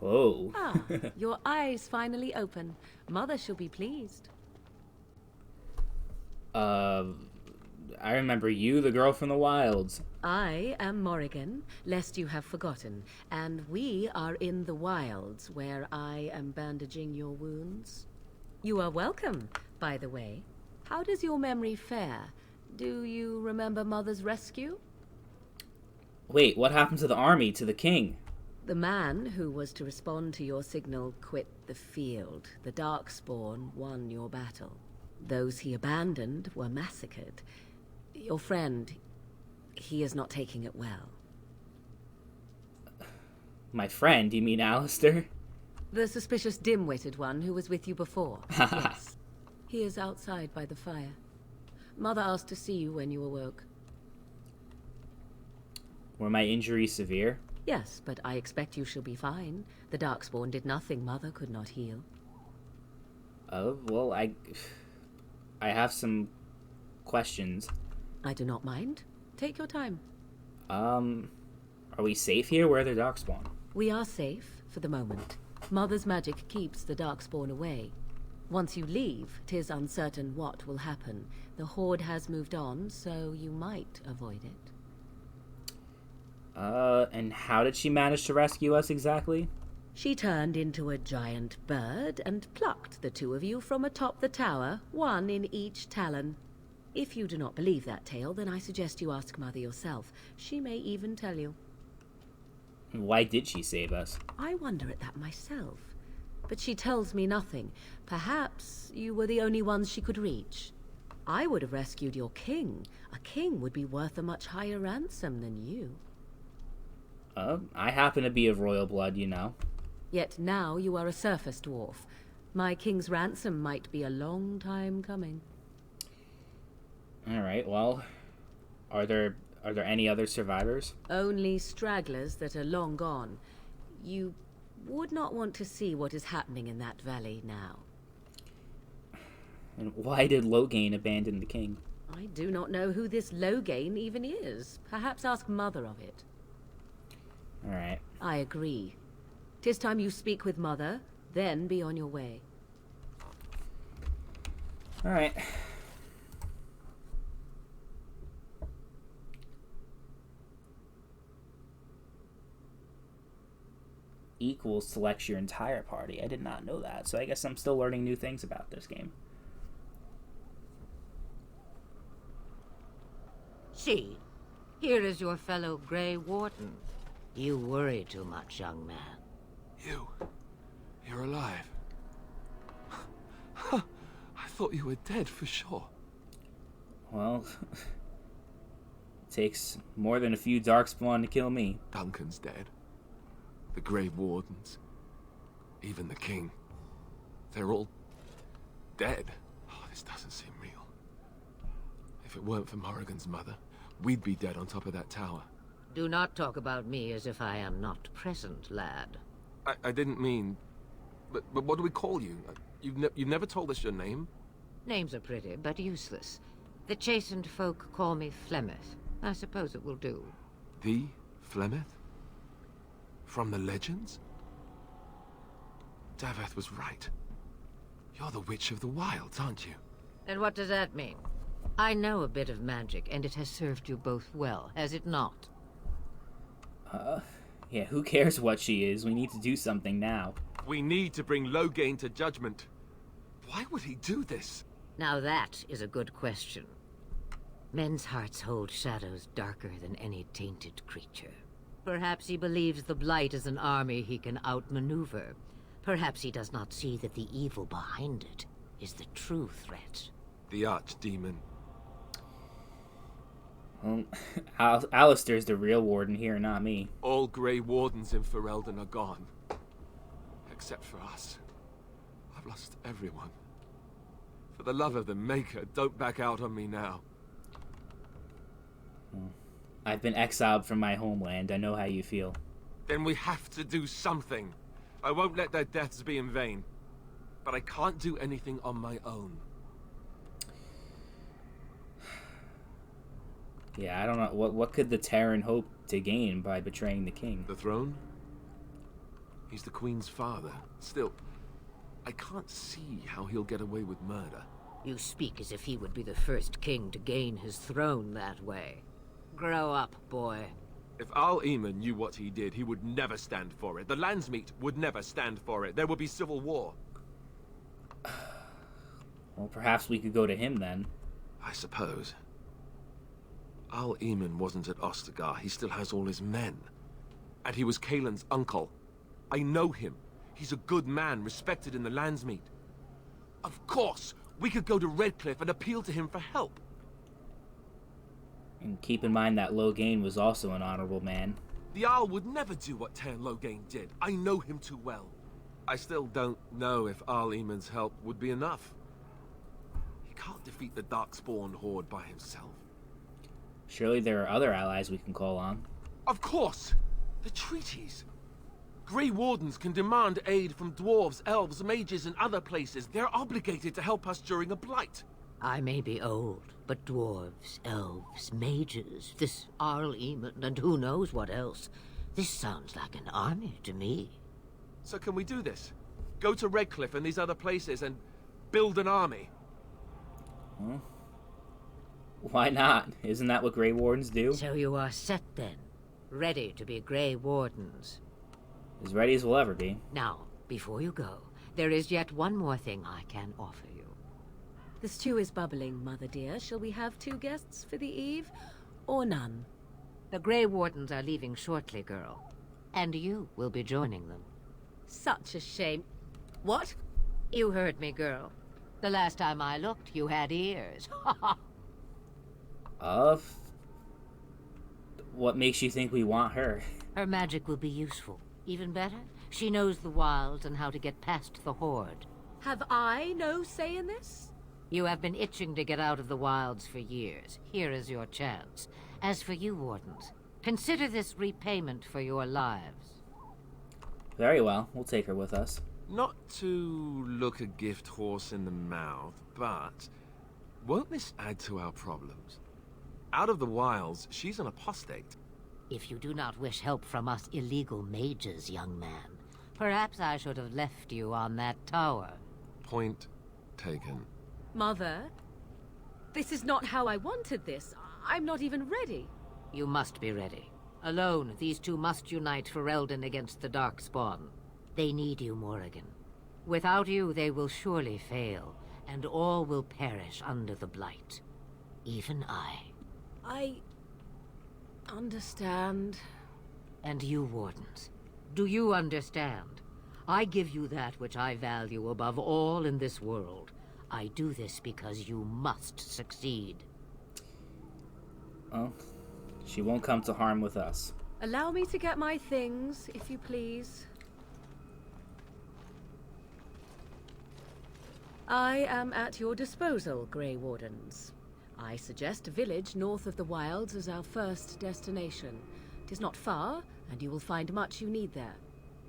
Oh. Ah, your eyes finally open. Mother shall be pleased. uh, I remember you, the girl from the wilds. I am Morrigan, lest you have forgotten, and we are in the wilds where I am bandaging your wounds. You are welcome, by the way. How does your memory fare? Do you remember Mother's rescue? Wait, what happened to the army, to the king? The man who was to respond to your signal quit the field. The Darkspawn won your battle. Those he abandoned were massacred. Your friend, he is not taking it well. My friend, you mean Alistair? The suspicious dim-witted one who was with you before. Yes. He is outside by the fire. Mother asked to see you when you awoke. Were my injuries severe? Yes, but I expect you shall be fine. The Darkspawn did nothing Mother could not heal. Oh, well, I have some questions. I do not mind. Take your time. Are we safe here? Where are the Darkspawn? We are safe, for the moment. Mother's magic keeps the Darkspawn away. Once you leave, 'tis uncertain what will happen. The Horde has moved on, so you might avoid it. And how did she manage to rescue us exactly? She turned into a giant bird and plucked the two of you from atop the tower, one in each talon. If you do not believe that tale, then I suggest you ask Mother yourself. She may even tell you. Why did she save us? I wonder at that myself. But she tells me nothing. Perhaps you were the only ones she could reach. I would have rescued your king. A king would be worth a much higher ransom than you. I happen to be of royal blood, you know. Yet now you are a surface dwarf. My king's ransom might be a long time coming. Alright, well, are there any other survivors? Only stragglers that are long gone. You would not want to see what is happening in that valley now. And why did Loghain abandon the king? I do not know who this Loghain even is. Perhaps ask Mother of it. Alright. I agree. 'Tis time you speak with Mother, then be on your way. Alright. Equals selects your entire party. I did not know that, so I guess I'm still learning new things about this game. See, here is your fellow Grey Warden. You worry too much, young man. You're alive. I thought you were dead for sure. Well, it takes more than a few Darkspawn to kill me. Duncan's dead. The Grey Wardens. Even the King. They're all dead. Oh, this doesn't seem real. If it weren't for Morrigan's mother, we'd be dead on top of that tower. Do not talk about me as if I am not present, lad. I didn't mean... But what do we call you? You've never told us your name? Names are pretty, but useless. The chastened folk call me Flemeth. I suppose it will do. The Flemeth? From the legends? Daveth was right. You're the Witch of the Wilds, aren't you? And what does that mean? I know a bit of magic, and it has served you both well, has it not? Yeah, who cares what she is? We need to do something now. We need to bring Loghain to judgment. Why would he do this? Now that is a good question. Men's hearts hold shadows darker than any tainted creature. Perhaps he believes the Blight is an army he can outmaneuver. Perhaps he does not see that the evil behind it is the true threat. The Archdemon. Alistair's the real warden here, not me. All Grey Wardens in Ferelden are gone. Except for us. I've lost everyone. For the love of the Maker, don't back out on me now. I've been exiled from my homeland. I know how you feel. Then we have to do something. I won't let their deaths be in vain. But I can't do anything on my own. Yeah, I don't know. What could the Terran hope to gain by betraying the king? The throne? He's the Queen's father. Still, I can't see how he'll get away with murder. You speak as if he would be the first king to gain his throne that way. Grow up, boy. If Al-Eman knew what he did, he would never stand for it. The Landsmeet would never stand for it. There would be civil war. Well, perhaps we could go to him then. I suppose. Al-Eman wasn't at Ostagar. He still has all his men. And he was Kaelin's uncle. I know him. He's a good man, respected in the Landsmeet. Of course, we could go to Redcliffe and appeal to him for help. And keep in mind that Loghain was also an honorable man. The Jarl would never do what Tairn Loghain did. I know him too well. I still don't know if Al-Eman's help would be enough. He can't defeat the Darkspawn horde by himself. Surely there are other allies we can call on. Of course! The treaties! Grey Wardens can demand aid from dwarves, elves, mages, and other places. They're obligated to help us during a blight. I may be old, but dwarves, elves, mages, this Al-Eman, and who knows what else. This sounds like an army to me. So can we do this? Go to Redcliffe and these other places and build an army? Huh? Why not? Isn't that what Grey Wardens do? So you are set then, ready to be Grey Wardens. As ready as we'll ever be. Now, before you go, there is yet one more thing I can offer you. The stew is bubbling, Mother dear. Shall we have 2 guests for the eve, or none? The Grey Wardens are leaving shortly, girl. And you will be joining them. Such a shame. What? You heard me, girl. The last time I looked, you had ears. What makes you think we want her? Her magic will be useful. Even better, she knows the wilds and how to get past the horde. Have I no say in this? You have been itching to get out of the wilds for years. Here is your chance. As for you, Wardens, consider this repayment for your lives. Very well, we'll take her with us. Not to look a gift horse in the mouth, but won't this add to our problems? Out of the wilds, she's an apostate. If you do not wish help from us illegal mages, young man, perhaps I should have left you on that tower. Point taken. Mother, this is not how I wanted this. I'm not even ready. You must be ready. Alone, these two must unite for Eldon against the Darkspawn. They need you, Morrigan. Without you, they will surely fail, and all will perish under the Blight. Even I. I understand. And you, Wardens, do you understand? I give you that which I value above all in this world. I do this because you must succeed. Well, she won't come to harm with us. Allow me to get my things, if you please. I am at your disposal, Grey Wardens. I suggest a village north of the wilds as our first destination. It is not far, and you will find much you need there.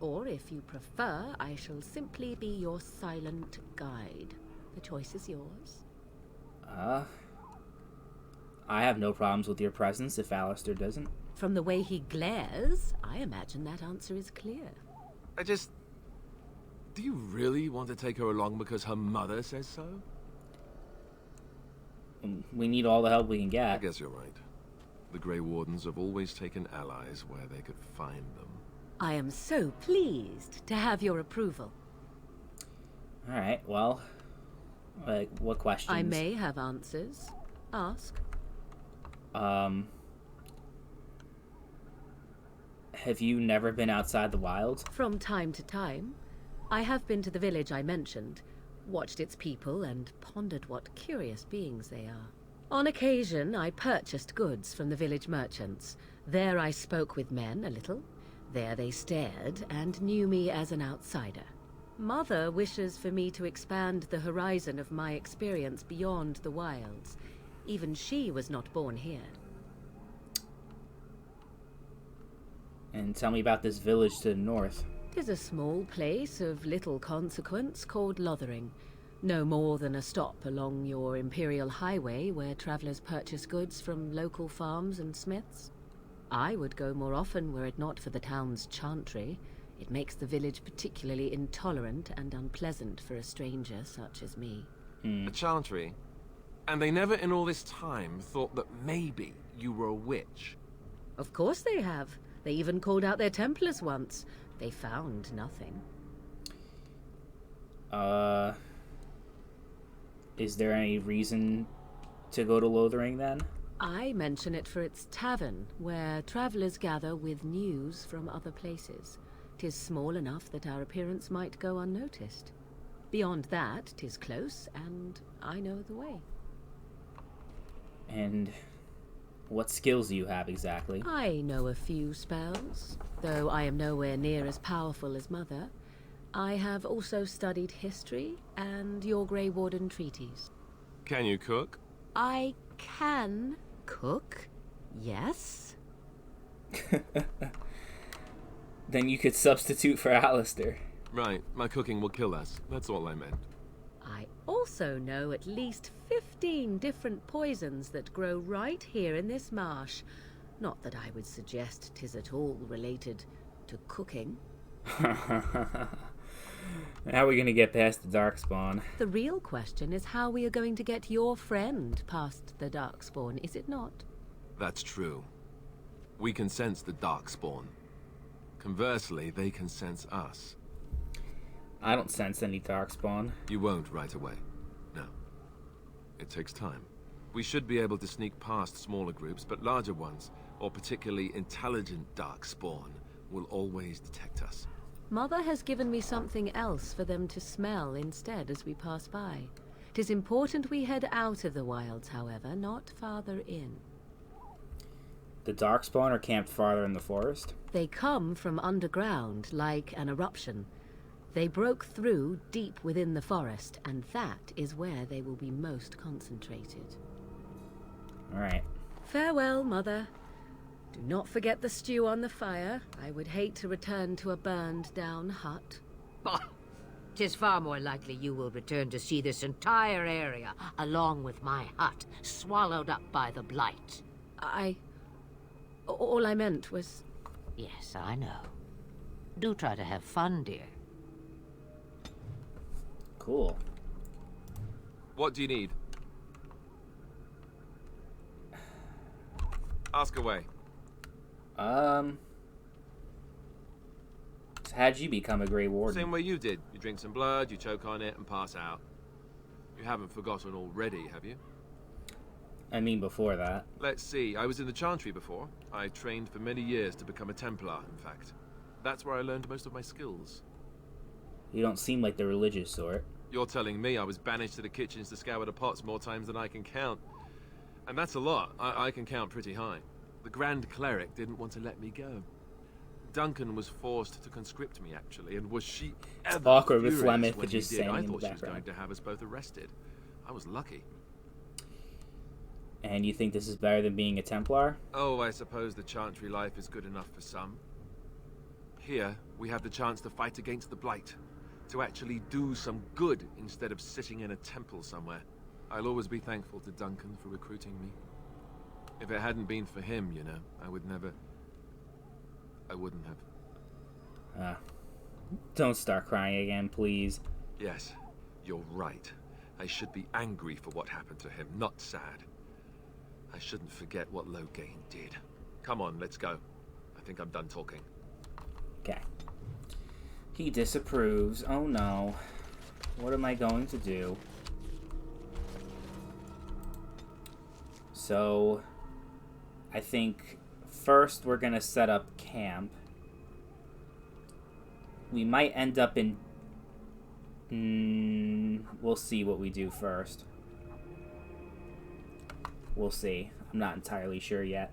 Or, if you prefer, I shall simply be your silent guide. The choice is yours. I have no problems with your presence if Alistair doesn't. From the way he glares, I imagine that answer is clear. Do you really want to take her along because her mother says so? We need all the help we can I get. guess you're right. The Grey Wardens have always taken allies where they could find them. I am so pleased to have your approval. Alright, well... what questions? I may have answers. Ask. Have you never been outside the wild? From time to time. I have been to the village I mentioned, watched its people, and pondered what curious beings they are. On occasion, I purchased goods from the village merchants. There I spoke with men a little. There they stared and knew me as an outsider. Mother wishes for me to expand the horizon of my experience beyond the wilds. Even she was not born here. And tell me about this village to the north. 'Tis a small place of little consequence called Lothering. No more than a stop along your imperial highway where travelers purchase goods from local farms and smiths. I would go more often were it not for the town's chantry. It makes the village particularly intolerant and unpleasant for a stranger such as me. A chantry? And they never in all this time thought that maybe you were a witch? Of course they have. They even called out their Templars once. They found nothing. Is there any reason to go to Lothering then? I mention it for its tavern, where travellers gather with news from other places. 'Tis small enough that our appearance might go unnoticed. Beyond that, 'tis close, and I know the way. And what skills do you have exactly? I know a few spells, though I am nowhere near as powerful as Mother. I have also studied history and your Grey Warden treaties. Can you cook? I can cook, yes. Then you could substitute for Alistair. Right, my cooking will kill us. That's all I meant. I also know at least 15 different poisons that grow right here in this marsh. Not that I would suggest 'tis at all related to cooking. How are we going to get past the Darkspawn? The real question is how we are going to get your friend past the Darkspawn, is it not? That's true. We can sense the Darkspawn. Conversely, they can sense us. I don't sense any Darkspawn. You won't right away. No. It takes time. We should be able to sneak past smaller groups, but larger ones, or particularly intelligent Darkspawn, will always detect us. Mother has given me something else for them to smell instead as we pass by. 'Tis important we head out of the wilds, however, not farther in. The Darkspawn are camped farther in the forest? They come from underground, like an eruption. They broke through deep within the forest, and that is where they will be most concentrated. Alright. Farewell, Mother. Do not forget the stew on the fire. I would hate to return to a burned-down hut. Bah! 'Tis far more likely you will return to see this entire area, along with my hut, swallowed up by the blight. All I meant was... Yes, I know. Do try to have fun, dear. Cool. What do you need? Ask away. So how'd you become a Grey Warden? Same way you did. You drink some blood, you choke on it, and pass out. You haven't forgotten already, have you? I mean before that. Let's see, I was in the Chantry before. I trained for many years to become a Templar, in fact. That's where I learned most of my skills. You don't seem like the religious sort. You're telling me I was banished to the kitchens to scour the pots more times than I can count. And that's a lot. I can count pretty high. The Grand Cleric didn't want to let me go. Duncan was forced to conscript me, actually, and was she ever awkward with furious Flemeth when he just did. standing I in the thought she was going background. to have us both arrested. I was lucky. And you think this is better than being a Templar? Oh, I suppose the Chantry life is good enough for some. Here, we have the chance to fight against the Blight. To actually do some good instead of sitting in a temple somewhere. I'll always be thankful to Duncan for recruiting me. If it hadn't been for him, you know, I wouldn't have. Don't start crying again, please. Yes, you're right. I should be angry for what happened to him, not sad. I shouldn't forget what Loghain did. Come on, let's go. I think I'm done talking. Okay. He disapproves. Oh no. What am I going to do? So, I think first we're gonna set up camp. We might end up in... we'll see what we do first. We'll see. I'm not entirely sure yet.